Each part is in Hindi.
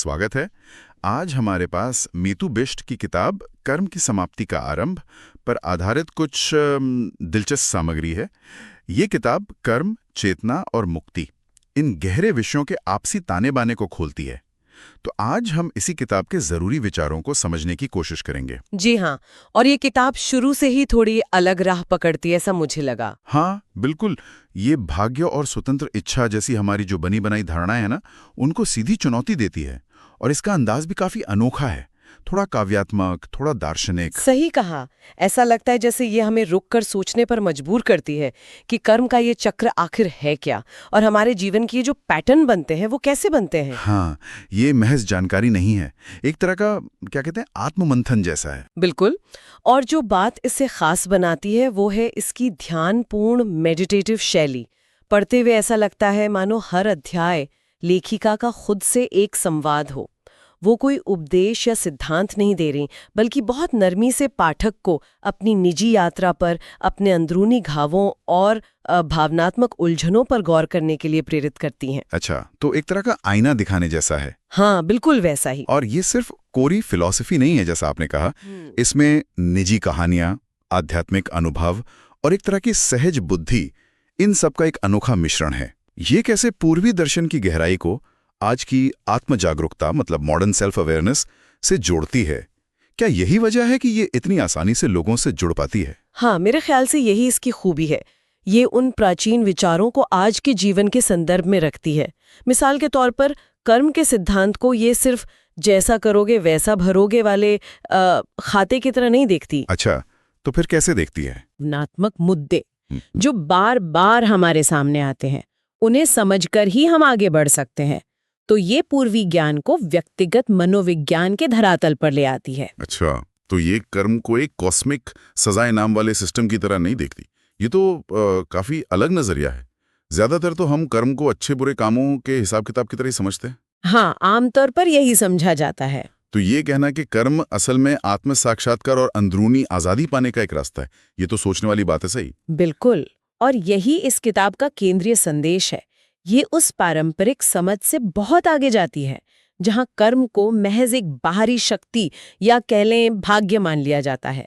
स्वागत है। आज हमारे पास मीतू बिष्ट की किताब कर्म की समाप्ति का आरंभ पर आधारित कुछ दिलचस्प सामग्री है। ये किताब कर्म, चेतना और मुक्ति इन गहरे विषयों के आपसी ताने बाने को खोलती है। तो आज हम इसी किताब के जरूरी विचारों को समझने की कोशिश करेंगे। जी हाँ, और ये किताब शुरू से ही थोड़ी अलग राह पकड़ती है, ऐसा मुझे लगा। हाँ बिल्कुल, ये भाग्य और स्वतंत्र इच्छा जैसी हमारी जो बनी बनाई धारणाएं हैं ना, उनको सीधी चुनौती देती है। और इसका अंदाज भी काफी अनोखा है, थोड़ा काव्यात्मक, थोड़ा दार्शनिक। सही कहा। ऐसा लगता है जैसे ये हमें रुककर सोचने पर मजबूर करती है कि कर्म का ये चक्र आखिर है क्या, और हमारे जीवन की ये जो पैटर्न बनते हैं वो कैसे बनते हैं। हाँ, ये महज जानकारी नहीं है, एक तरह का क्या कहते हैं आत्ममंथन जैसा है। बिल्कुल। और जो बात इससे खास बनाती है वो है इसकी ध्यानपूर्ण मेडिटेटिव शैली। पढ़ते हुए ऐसा लगता है मानो हर अध्याय लेखिका का खुद से एक संवाद हो। वो कोई उपदेश या सिद्धांत नहीं दे रही, बल्कि बहुत नरमी से पाठक को अपनी निजी यात्रा पर, अपने अंदरूनी घावों और भावनात्मक उलझनों पर गौर करने के लिए प्रेरित करती हैं। अच्छा, तो एक तरह का आईना दिखाने जैसा है। हाँ, बिल्कुल वैसा ही। और ये सिर्फ कोरी फिलॉसफी नहीं है जैसा आपने कहा। इसमें निजी कहानियां, आध्यात्मिक अनुभव और एक तरह की सहज बुद्धि, इन सब का एक अनोखा मिश्रण है। ये कैसे पूर्वी दर्शन की गहराई को आज की आत्म जागरूकता मतलब मॉडर्न सेल्फ अवेयरनेस से जोड़ती है। क्या यही वजह है कि ये इतनी आसानी से लोगों से जुड़ पाती है? हाँ, मेरे ख्याल से यही इसकी खूबी है। ये उन प्राचीन विचारों को आज के जीवन के संदर्भ में रखती है। मिसाल के तौर पर कर्म के सिद्धांत को ये सिर्फ जैसा करोगे वैसा भरोगे वाले खाते की तरह नहीं देखती। अच्छा, तो फिर कैसे देखती है? भावनात्मक मुद्दे जो बार बार हमारे सामने आते हैं, उन्हें समझकर ही हम आगे बढ़ सकते हैं। तो ये पूर्वी ज्ञान को व्यक्तिगत मनोविज्ञान के धरातल पर ले आती है। अच्छा, तो ये कर्म को एक कॉस्मिक सजा इनाम वाले सिस्टम की तरह नहीं देखती। ये तो काफी अलग नजरिया है। ज्यादातर तो हम कर्म को अच्छे बुरे कामों के हिसाब किताब की तरह ही समझते हैं। हाँ, आमतौर पर यही समझा जाता है। तो ये कहना कि कर्म असल में आत्म साक्षात्कार और अंदरूनी आजादी पाने का एक रास्ता है, ये तो सोचने वाली बात है। सही, बिल्कुल। और यही इस किताब का केंद्रीय संदेश है। ये उस पारंपरिक समझ से बहुत आगे जाती है जहां कर्म को महज एक बाहरी शक्ति या कह लें भाग्य मान लिया जाता है।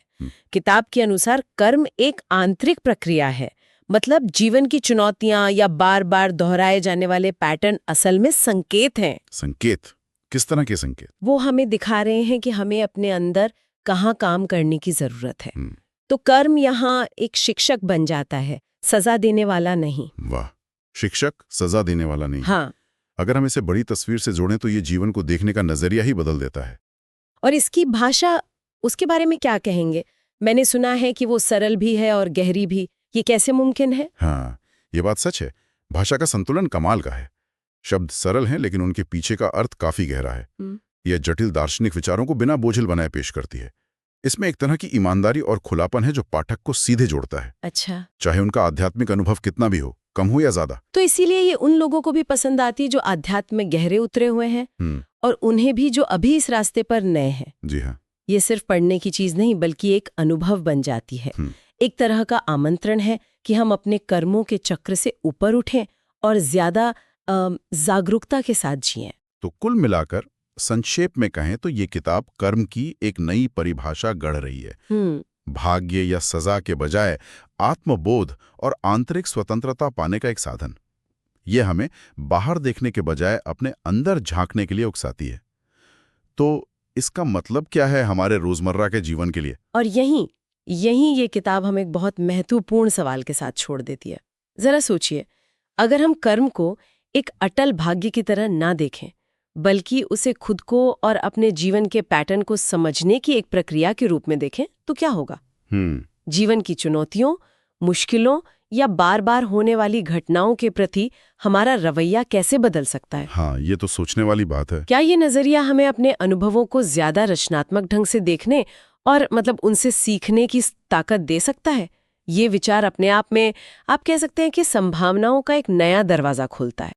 किताब के अनुसार कर्म एक आंतरिक प्रक्रिया है, मतलब जीवन की चुनौतियां या बार बार दोहराए जाने वाले पैटर्न असल में संकेत हैं। संकेत? किस तरह के संकेत? वो हमें दिखा रहे हैं कि हमें अपने अंदर कहाँ काम करने की जरूरत है। तो कर्म यहाँ एक शिक्षक बन जाता है, सजा देने वाला नहीं। वाह, शिक्षक सजा देने वाला नहीं। हाँ। अगर हम इसे बड़ी तस्वीर से जोड़ें तो ये जीवन को देखने का नजरिया ही बदल देता है। और इसकी भाषा, उसके बारे में क्या कहेंगे? मैंने सुना है कि वो सरल भी है और गहरी भी। ये कैसे मुमकिन है? हाँ, ये बात सच है। भाषा का संतुलन कमाल का है। शब्द सरल हैं लेकिन उनके पीछे का अर्थ काफी गहरा है। यह जटिल दार्शनिक विचारों को बिना बोझिल बनाए पेश करती है। इसमें एक तरह की ईमानदारी और खुलापन है जो पाठक को सीधे जोड़ता है। अच्छा। चाहे उनका आध्यात्मिक अनुभव कितना भी हो, कम हो या ज्यादा। तो इसीलिए ये उन लोगों को भी पसंद आती है जो आध्यात्म में गहरे उतरे हुए हैं, और उन्हें भी जो अभी इस रास्ते पर नए हैं। जी हाँ, ये सिर्फ पढ़ने की चीज नहीं बल्कि एक अनुभव बन जाती है। एक तरह का आमंत्रण है कि हम अपने कर्मों के चक्र से ऊपर उठें और ज्यादा जागरूकता के साथ जिएं। तो कुल मिलाकर संक्षेप में कहें तो ये किताब कर्म की एक नई परिभाषा गढ़ रही है। भाग्य या सजा के बजाय आत्मबोध और आंतरिक स्वतंत्रता पाने का एक साधन। ये हमें बाहर देखने के बजाय अपने अंदर झांकने के लिए उकसाती है। तो इसका मतलब क्या है हमारे रोजमर्रा के जीवन के लिए? और यहीं ये किताब हमें एक बहुत महत्वपूर्ण सवाल के साथ छोड़ देती है। जरा सोचिए, अगर हम कर्म को एक अटल भाग्य की तरह ना देखें, बल्कि उसे खुद को और अपने जीवन के पैटर्न को समझने की एक प्रक्रिया के रूप में देखें, तो क्या होगा? जीवन की चुनौतियों, मुश्किलों या बार बार होने वाली घटनाओं के प्रति हमारा रवैया कैसे बदल सकता है? हाँ, ये तो सोचने वाली बात है। क्या ये नजरिया हमें अपने अनुभवों को ज्यादा रचनात्मक ढंग से देखने और उनसे सीखने की ताकत दे सकता है? ये विचार अपने आप में आप कह सकते हैं कि संभावनाओं का एक नया दरवाजा खोलता है।